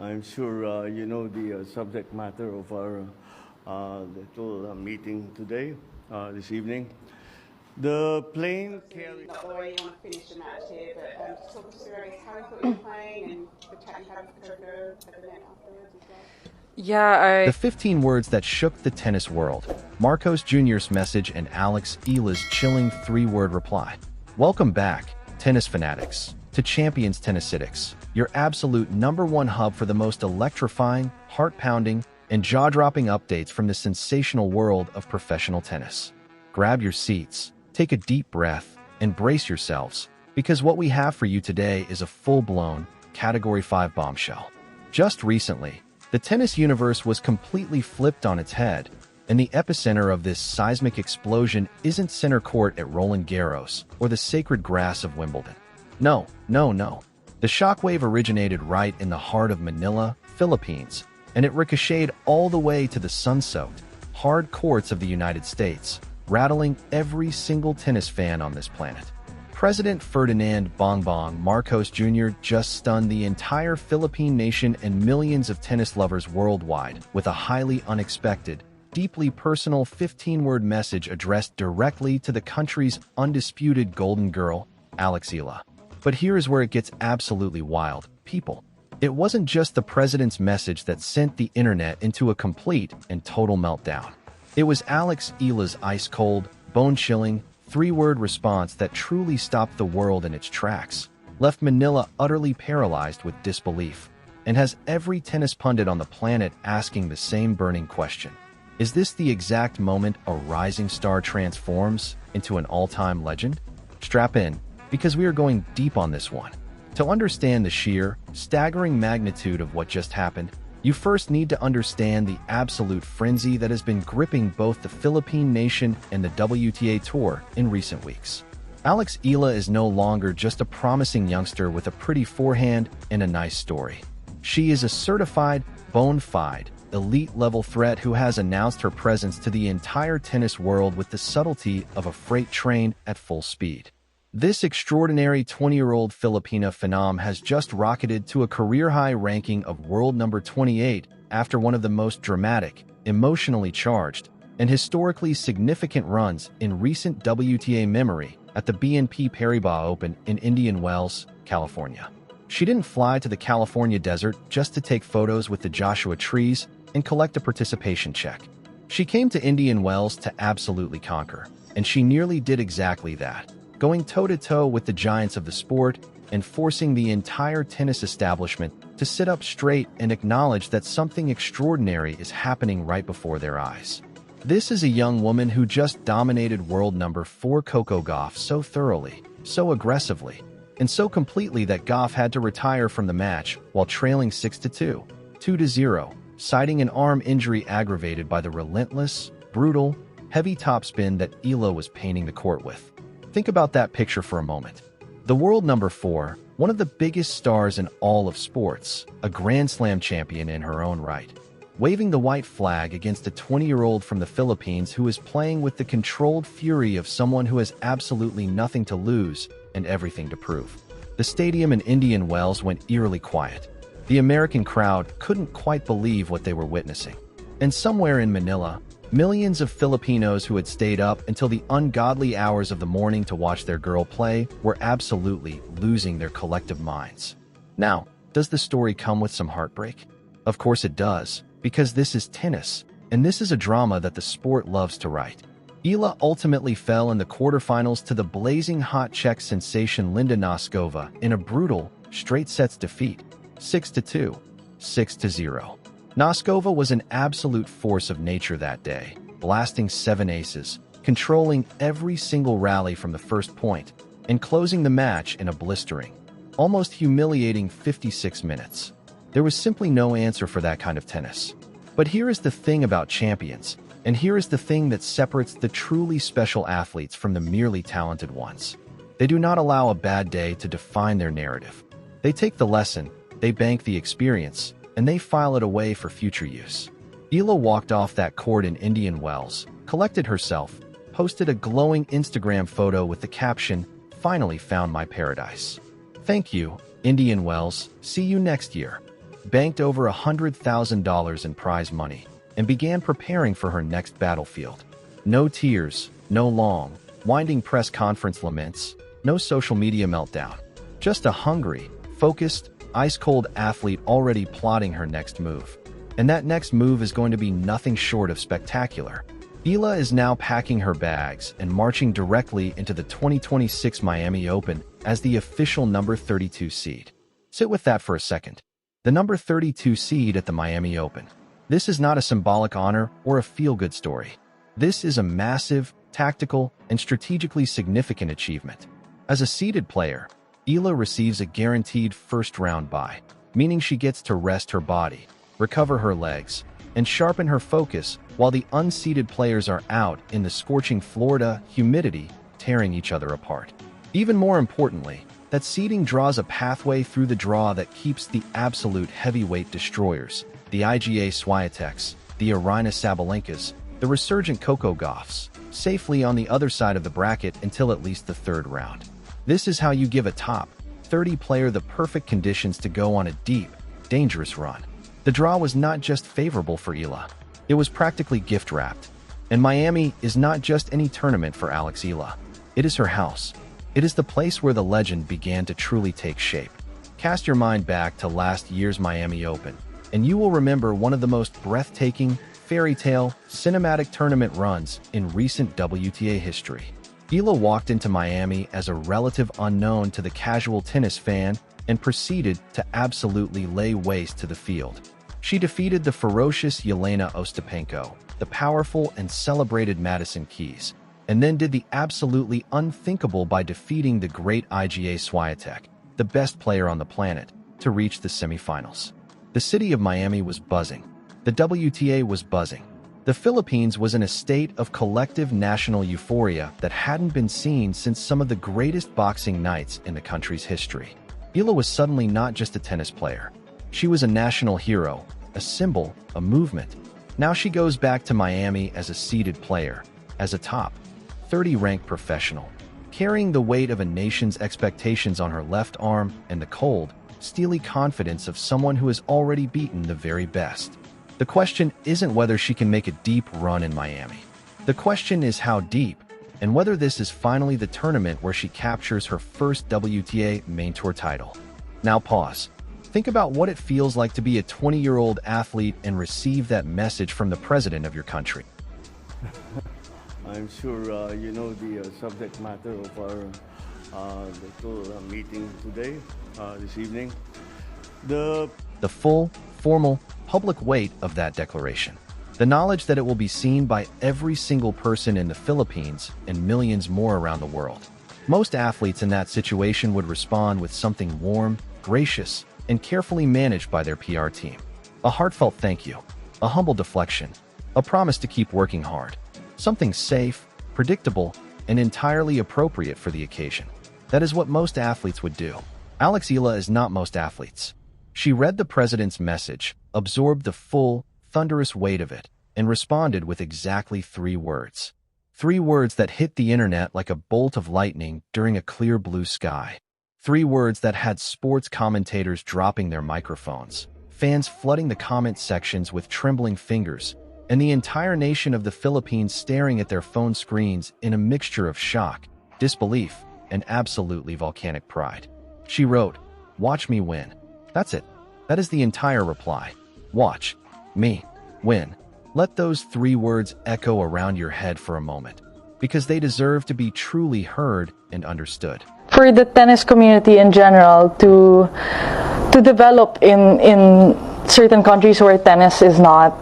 I'm sure you know the subject matter of our little meeting today, this evening. The plane carried. Not the way you want to finish the match here, but just talk us through, I guess, how you thought you were playing and the chat you had with Coco at the net afterwards as well. The 15 words that shook the tennis world. Marcos Jr.'s message and Alex Eala's chilling 3-word reply. Welcome back, tennis fanatics, to Champions Tennisitics, your absolute #1 hub for the most electrifying, heart-pounding, and jaw-dropping updates from the sensational world of professional tennis. Grab your seats, take a deep breath, and brace yourselves, because what we have for you today is a full-blown, Category 5 bombshell. Just recently, the tennis universe was completely flipped on its head, and the epicenter of this seismic explosion isn't center court at Roland Garros or the sacred grass of Wimbledon. No. The shockwave originated right in the heart of Manila, Philippines, and it ricocheted all the way to the sun-soaked, hard courts of the United States, rattling every single tennis fan on this planet. President Ferdinand Bongbong Marcos Jr. just stunned the entire Philippine nation and millions of tennis lovers worldwide with a highly unexpected, deeply personal 15-word message addressed directly to the country's undisputed golden girl, Alex Eala. But here is where it gets absolutely wild, people. It wasn't just the president's message that sent the internet into a complete and total meltdown. It was Alex Eala's ice-cold, bone-chilling, 3-word response that truly stopped the world in its tracks, left Manila utterly paralyzed with disbelief, and has every tennis pundit on the planet asking the same burning question. Is this the exact moment a rising star transforms into an all-time legend? Strap in, because we are going deep on this one. To understand the sheer, staggering magnitude of what just happened, you first need to understand the absolute frenzy that has been gripping both the Philippine nation and the WTA Tour in recent weeks. Alex Eala is no longer just a promising youngster with a pretty forehand and a nice story. She is a certified, bona fide, elite-level threat who has announced her presence to the entire tennis world with the subtlety of a freight train at full speed. This extraordinary 20-year-old Filipina phenom has just rocketed to a career-high ranking of world number 28 after one of the most dramatic, emotionally charged, and historically significant runs in recent WTA memory at the BNP Paribas Open in Indian Wells, California. She didn't fly to the California desert just to take photos with the Joshua trees and collect a participation check. She came to Indian Wells to absolutely conquer, and she nearly did exactly that, going toe-to-toe with the giants of the sport and forcing the entire tennis establishment to sit up straight and acknowledge that something extraordinary is happening right before their eyes. This is a young woman who just dominated world number 4 Coco Gauff so thoroughly, so aggressively, and so completely that Gauff had to retire from the match while trailing 6-2, 2-0, citing an arm injury aggravated by the relentless, brutal, heavy topspin that Eala was painting the court with. Think about that picture for a moment. The world number 4, one of the biggest stars in all of sports, a Grand Slam champion in her own right, waving the white flag against a 20-year-old from the Philippines who is playing with the controlled fury of someone who has absolutely nothing to lose and everything to prove. The stadium in Indian Wells went eerily quiet. The American crowd couldn't quite believe what they were witnessing. And somewhere in Manila, millions of Filipinos who had stayed up until the ungodly hours of the morning to watch their girl play were absolutely losing their collective minds. Now, does the story come with some heartbreak? Of course it does, because this is tennis, and this is a drama that the sport loves to write. Eala ultimately fell in the quarterfinals to the blazing hot Czech sensation Linda Noskova in a brutal, straight-sets defeat, 6-2, 6-0. Noskova was an absolute force of nature that day, blasting 7 aces, controlling every single rally from the first point, and closing the match in a blistering, almost humiliating 56 minutes. There was simply no answer for that kind of tennis. But here is the thing about champions, and here is the thing that separates the truly special athletes from the merely talented ones. They do not allow a bad day to define their narrative. They take the lesson, they bank the experience, and they file it away for future use. Eala walked off that court in Indian Wells, collected herself, posted a glowing Instagram photo with the caption, "Finally found my paradise. Thank you, Indian Wells, see you next year." banked over $100,000 in prize money, and began preparing for her next battlefield. No tears, no long, winding press conference laments, no social media meltdown. Just a hungry, focused, ice-cold athlete already plotting her next move. And that next move is going to be nothing short of spectacular. Eala is now packing her bags and marching directly into the 2026 Miami Open as the official number 32 seed. Sit with that for a second. The number 32 seed at the Miami Open. This is not a symbolic honor or a feel-good story. This is a massive, tactical, and strategically significant achievement. As a seeded player, Eala receives a guaranteed first-round bye, meaning she gets to rest her body, recover her legs, and sharpen her focus while the unseeded players are out in the scorching Florida humidity, tearing each other apart. Even more importantly, that seeding draws a pathway through the draw that keeps the absolute heavyweight destroyers, the Iga Swiatecs, the Aryna Sabalenkas, the resurgent Coco Gauffs, safely on the other side of the bracket until at least the third round. This is how you give a top 30 player the perfect conditions to go on a deep, dangerous run. The draw was not just favorable for Eala. It was practically gift-wrapped. And Miami is not just any tournament for Alex Eala. It is her house. It is the place where the legend began to truly take shape. Cast your mind back to last year's Miami Open, and you will remember one of the most breathtaking, fairy tale, cinematic tournament runs in recent WTA history. Eala walked into Miami as a relative unknown to the casual tennis fan and proceeded to absolutely lay waste to the field. She defeated the ferocious Jelena Ostapenko, the powerful and celebrated Madison Keys, and then did the absolutely unthinkable by defeating the great Iga Swiatek, the best player on the planet, to reach the semifinals. The city of Miami was buzzing. The WTA was buzzing. The Philippines was in a state of collective national euphoria that hadn't been seen since some of the greatest boxing nights in the country's history. Eala was suddenly not just a tennis player. She was a national hero, a symbol, a movement. Now she goes back to Miami as a seeded player, as a top 30 ranked professional, carrying the weight of a nation's expectations on her left arm and the cold, steely confidence of someone who has already beaten the very best. The question isn't whether she can make a deep run in Miami. The question is how deep, and whether this is finally the tournament where she captures her first WTA main tour title. Now pause. Think about what it feels like to be a 20-year-old athlete and receive that message from the president of your country. I'm sure you know the subject matter of our little meeting today, this evening. The full, formal, public weight of that declaration. The knowledge that it will be seen by every single person in the Philippines and millions more around the world. Most athletes in that situation would respond with something warm, gracious, and carefully managed by their PR team. A heartfelt thank you, a humble deflection, a promise to keep working hard. Something safe, predictable, and entirely appropriate for the occasion. That is what most athletes would do. Alex Eala is not most athletes. She read the president's message, absorbed the full, thunderous weight of it, and responded with exactly 3 words. 3 words that hit the internet like a bolt of lightning during a clear blue sky. 3 words that had sports commentators dropping their microphones, fans flooding the comment sections with trembling fingers, and the entire nation of the Philippines staring at their phone screens in a mixture of shock, disbelief, and absolutely volcanic pride. She wrote, "Watch me win." That's it. That is the entire reply. Watch me win. Let those 3 words echo around your head for a moment, because they deserve to be truly heard and understood. For the tennis community in general to develop in certain countries where tennis is not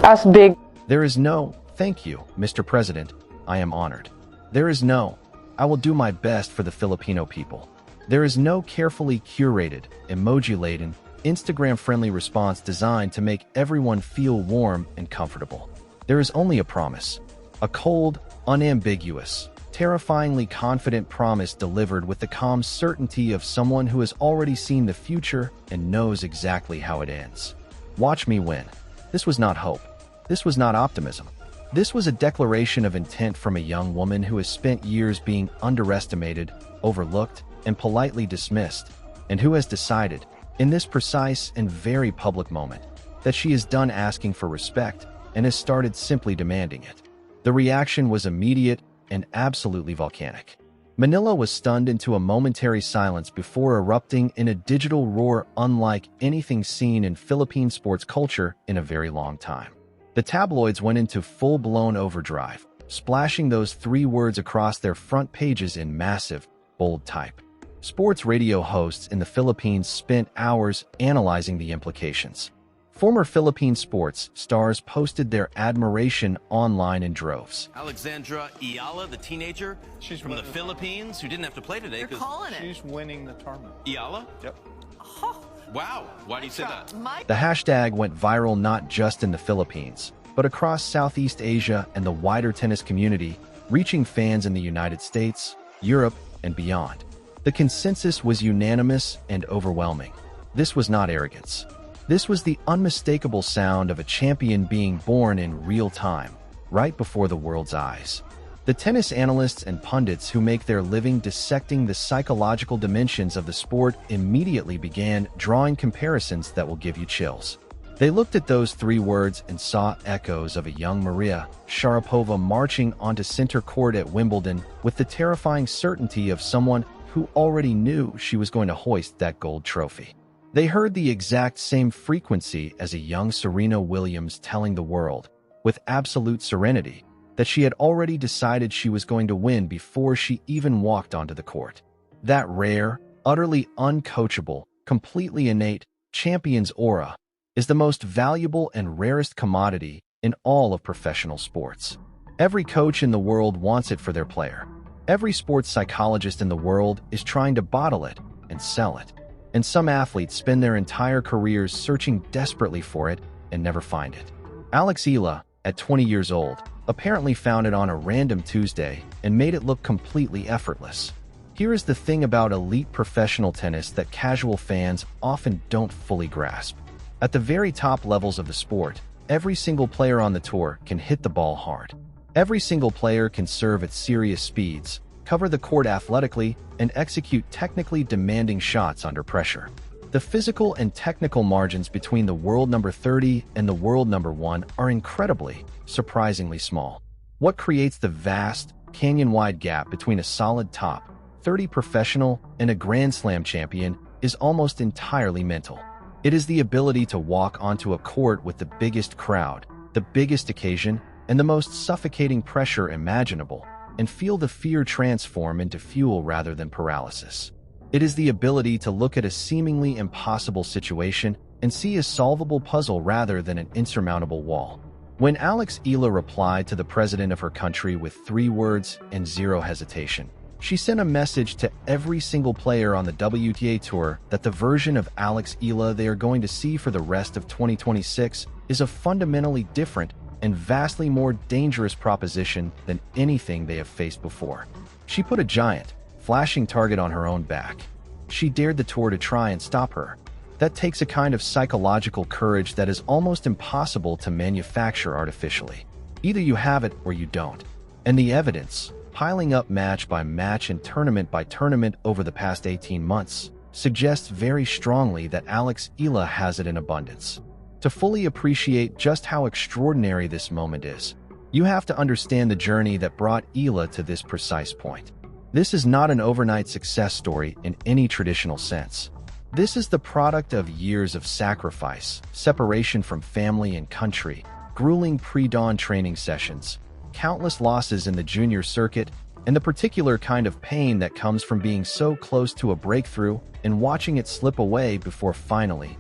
as big. There is no, "Thank you, Mr. President, I am honored." There is no, "I will do my best for the Filipino people." There is no carefully curated, emoji-laden, Instagram-friendly response designed to make everyone feel warm and comfortable. There is only a promise. A cold, unambiguous, terrifyingly confident promise delivered with the calm certainty of someone who has already seen the future and knows exactly how it ends. Watch me win. This was not hope. This was not optimism. This was a declaration of intent from a young woman who has spent years being underestimated, overlooked, and politely dismissed, and who has decided, in this precise and very public moment, that she is done asking for respect and has started simply demanding it. The reaction was immediate and absolutely volcanic. Manila was stunned into a momentary silence before erupting in a digital roar unlike anything seen in Philippine sports culture in a very long time. The tabloids went into full-blown overdrive, splashing those 3 words across their front pages in massive, bold type. Sports radio hosts in the Philippines spent hours analyzing the implications. Former Philippine sports stars posted their admiration online in droves. Alexandra Eala, the teenager from the Philippines who didn't have to play today. You're calling it. She's winning the tournament. Eala? Yep. Wow. Why do you say that? The hashtag went viral not just in the Philippines, but across Southeast Asia and the wider tennis community, reaching fans in the United States, Europe, and beyond. The consensus was unanimous and overwhelming. This was not arrogance. This was the unmistakable sound of a champion being born in real time, right before the world's eyes. The tennis analysts and pundits who make their living dissecting the psychological dimensions of the sport immediately began drawing comparisons that will give you chills. They looked at those 3 words and saw echoes of a young Maria Sharapova marching onto center court at Wimbledon with the terrifying certainty of someone who already knew she was going to hoist that gold trophy. They heard the exact same frequency as a young Serena Williams telling the world, with absolute serenity, that she had already decided she was going to win before she even walked onto the court. That rare, utterly uncoachable, completely innate champion's aura is the most valuable and rarest commodity in all of professional sports. Every coach in the world wants it for their player. Every sports psychologist in the world is trying to bottle it and sell it. And some athletes spend their entire careers searching desperately for it and never find it. Alex Eala, at 20 years old, apparently found it on a random Tuesday and made it look completely effortless. Here is the thing about elite professional tennis that casual fans often don't fully grasp. At the very top levels of the sport, every single player on the tour can hit the ball hard. Every single player can serve at serious speeds, cover the court athletically, and execute technically demanding shots under pressure. The physical and technical margins between the world number 30 and the world number 1 are incredibly, surprisingly small. What creates the vast, canyon-wide gap between a solid top 30 professional and a Grand Slam champion is almost entirely mental. It is the ability to walk onto a court with the biggest crowd, the biggest occasion, and the most suffocating pressure imaginable, and feel the fear transform into fuel rather than paralysis. It is the ability to look at a seemingly impossible situation and see a solvable puzzle rather than an insurmountable wall. When Alex Eala replied to the president of her country with 3 words and 0 hesitation, she sent a message to every single player on the WTA Tour that the version of Alex Eala they are going to see for the rest of 2026 is a fundamentally different and vastly more dangerous proposition than anything they have faced before. She put a giant, flashing target on her own back. She dared the tour to try and stop her. That takes a kind of psychological courage that is almost impossible to manufacture artificially. Either you have it or you don't. And the evidence, piling up match by match and tournament by tournament over the past 18 months, suggests very strongly that Alex Eala has it in abundance. To fully appreciate just how extraordinary this moment is, you have to understand the journey that brought Eala to this precise point. This is not an overnight success story in any traditional sense. This is the product of years of sacrifice, separation from family and country, grueling pre-dawn training sessions, countless losses in the junior circuit, and the particular kind of pain that comes from being so close to a breakthrough and watching it slip away before finally,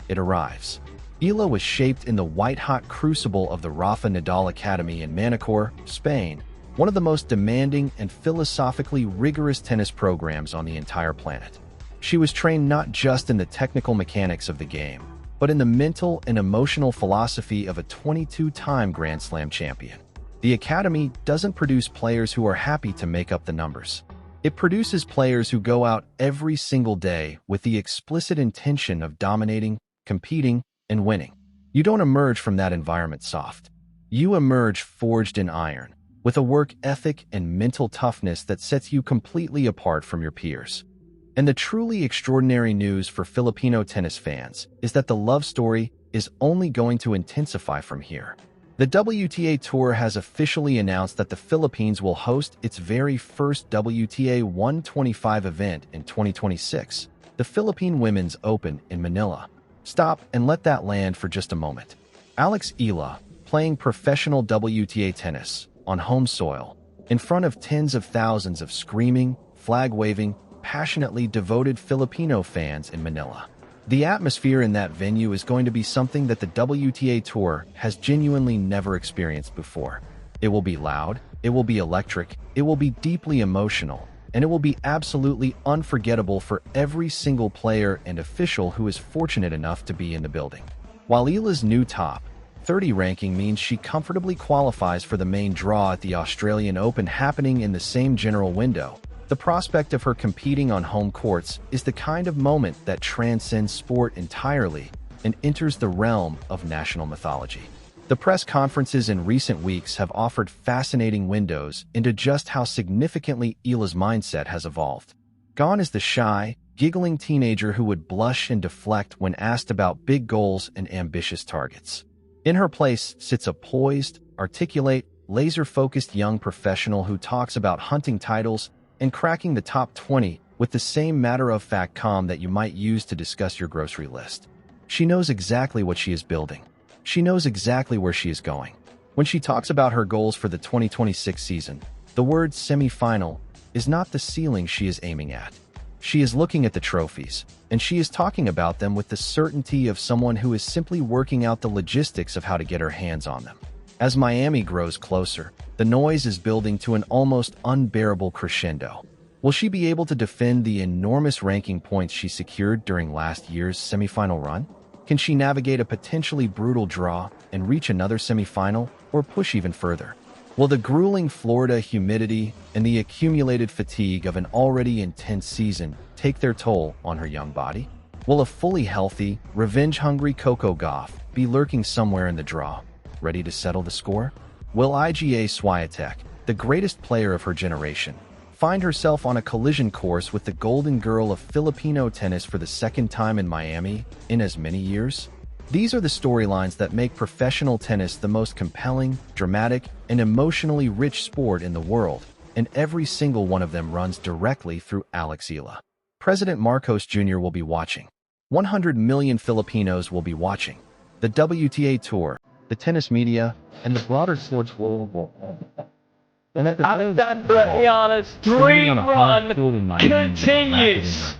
it arrives. Eala was shaped in the white-hot crucible of the Rafa Nadal Academy in Manacor, Spain, one of the most demanding and philosophically rigorous tennis programs on the entire planet. She was trained not just in the technical mechanics of the game, but in the mental and emotional philosophy of a 22-time Grand Slam champion. The Academy doesn't produce players who are happy to make up the numbers. It produces players who go out every single day with the explicit intention of dominating, competing, and winning. You don't emerge from that environment soft. You emerge forged in iron, with a work ethic and mental toughness that sets you completely apart from your peers. And the truly extraordinary news for Filipino tennis fans is that the love story is only going to intensify from here. The WTA Tour has officially announced that the Philippines will host its very first WTA 125 event in 2026, the Philippine Women's Open in Manila. Stop and let that land for just a moment. Alex Eala, playing professional WTA tennis on home soil, in front of tens of thousands of screaming, flag-waving, passionately devoted Filipino fans in Manila. The atmosphere in that venue is going to be something that the WTA Tour has genuinely never experienced before. It will be loud, it will be electric, it will be deeply emotional, and it will be absolutely unforgettable for every single player and official who is fortunate enough to be in the building. While Eala's new top 30 ranking means she comfortably qualifies for the main draw at the Australian Open happening in the same general window, the prospect of her competing on home courts is the kind of moment that transcends sport entirely and enters the realm of national mythology. The press conferences in recent weeks have offered fascinating windows into just how significantly Eala's mindset has evolved. Gone is the shy, giggling teenager who would blush and deflect when asked about big goals and ambitious targets. In her place sits a poised, articulate, laser-focused young professional who talks about hunting titles and cracking the top 20 with the same matter-of-fact calm that you might use to discuss your grocery list. She knows exactly what she is building. She knows exactly where she is going. When she talks about her goals for the 2026 season, the word semi-final is not the ceiling she is aiming at. She is looking at the trophies, and she is talking about them with the certainty of someone who is simply working out the logistics of how to get her hands on them. As Miami grows closer, the noise is building to an almost unbearable crescendo. Will she be able to defend the enormous ranking points she secured during last year's semifinal run? Can she navigate a potentially brutal draw and reach another semifinal, or push even further? Will the grueling Florida humidity and the accumulated fatigue of an already intense season take their toll on her young body? Will a fully healthy, revenge-hungry Coco Gauff be lurking somewhere in the draw, ready to settle the score? Will Iga Swiatek, the greatest player of her generation, find herself on a collision course with the golden girl of Filipino tennis for the second time in Miami in as many years? These are the storylines that make professional tennis the most compelling, dramatic, and emotionally rich sport in the world, and every single one of them runs directly through Alex Eala. President Marcos Jr. will be watching. 100 million Filipinos will be watching. The WTA Tour, the tennis media, and the broader sports world. Eala's dream run continues.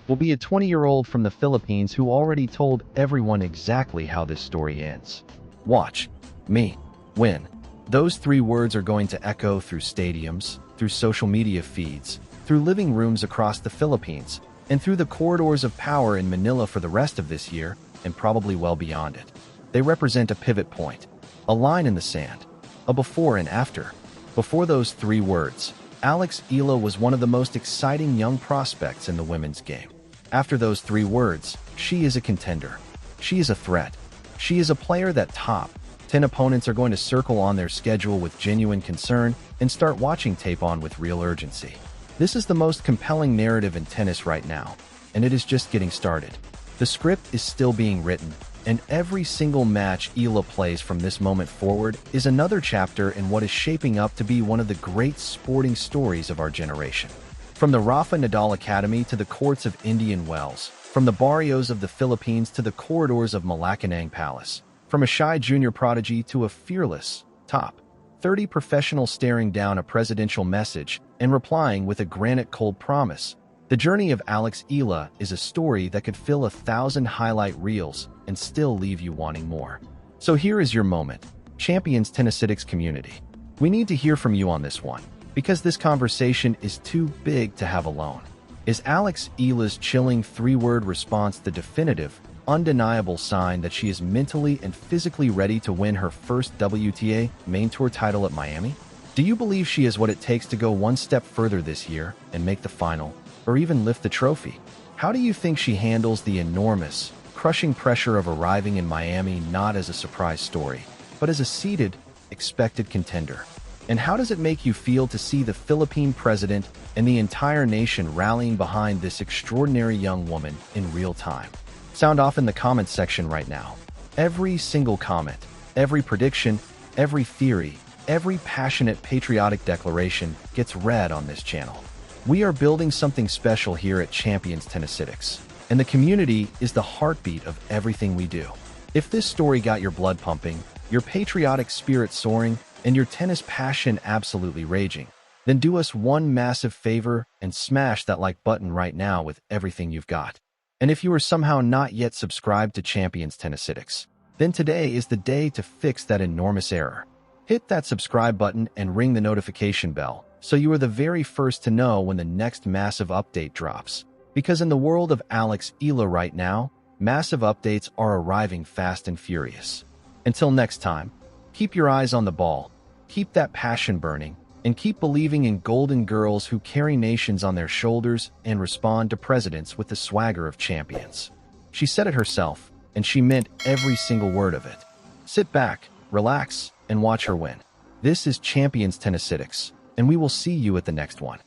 Will be a 20-year-old from the Philippines who already told everyone exactly how this story ends. Watch me win. Those 3 words are going to echo through stadiums, through social media feeds, through living rooms across the Philippines, and through the corridors of power in Manila for the rest of this year, and probably well beyond it. They represent a pivot point, a line in the sand, a before and after. Before those 3 words, Alex Eala was one of the most exciting young prospects in the women's game. After those 3 words, she is a contender. She is a threat. She is a player that top 10 opponents are going to circle on their schedule with genuine concern and start watching tape on with real urgency. This is the most compelling narrative in tennis right now, and it is just getting started. The script is still being written, and every single match Eala plays from this moment forward is another chapter in what is shaping up to be one of the great sporting stories of our generation. From the Rafa Nadal Academy to the courts of Indian Wells, from the barrios of the Philippines to the corridors of Malacanang Palace, from a shy junior prodigy to a fearless top 30 professional staring down a presidential message and replying with a granite-cold promise, the journey of Alex Eala is a story that could fill 1,000 highlight reels and still leave you wanting more. So here is your moment, Champions Tennisitics community. We need to hear from you on this one, because this conversation is too big to have alone. Is Alex Eala's chilling 3-word response the definitive, undeniable sign that she is mentally and physically ready to win her first WTA main tour title at Miami? Do you believe she has what it takes to go one step further this year and make the final, or even lift the trophy? How do you think she handles the enormous, crushing pressure of arriving in Miami not as a surprise story, but as a seeded, expected contender? And how does it make you feel to see the Philippine president and the entire nation rallying behind this extraordinary young woman in real time? Sound off in the comments section right now. Every single comment, every prediction, every theory, every passionate patriotic declaration gets read on this channel. We are building something special here at Champions Tennisitics, and the community is the heartbeat of everything we do. If this story got your blood pumping, your patriotic spirit soaring, and your tennis passion absolutely raging, then do us one massive favor and smash that like button right now with everything you've got. And if you are somehow not yet subscribed to Champions Tennisitics, then today is the day to fix that enormous error. Hit that subscribe button and ring the notification bell so you are the very first to know when the next massive update drops. Because in the world of Eala right now, massive updates are arriving fast and furious. Until next time, keep your eyes on the ball, keep that passion burning, and keep believing in golden girls who carry nations on their shoulders and respond to presidents with the swagger of champions. She said it herself, and she meant every single word of it. Sit back, relax, and watch her win. This is Champions Tennisitics, and we will see you at the next one.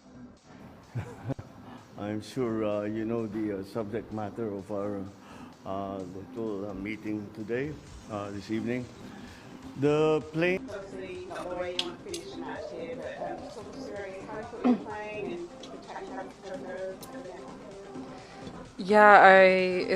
I'm sure you know the subject matter of our little meeting today, this evening. The plane. Obviously, not the way you want to finish the match here, but just talk us through how you thought you were playing and the tactics you had to go through at the net afterwards. Yeah,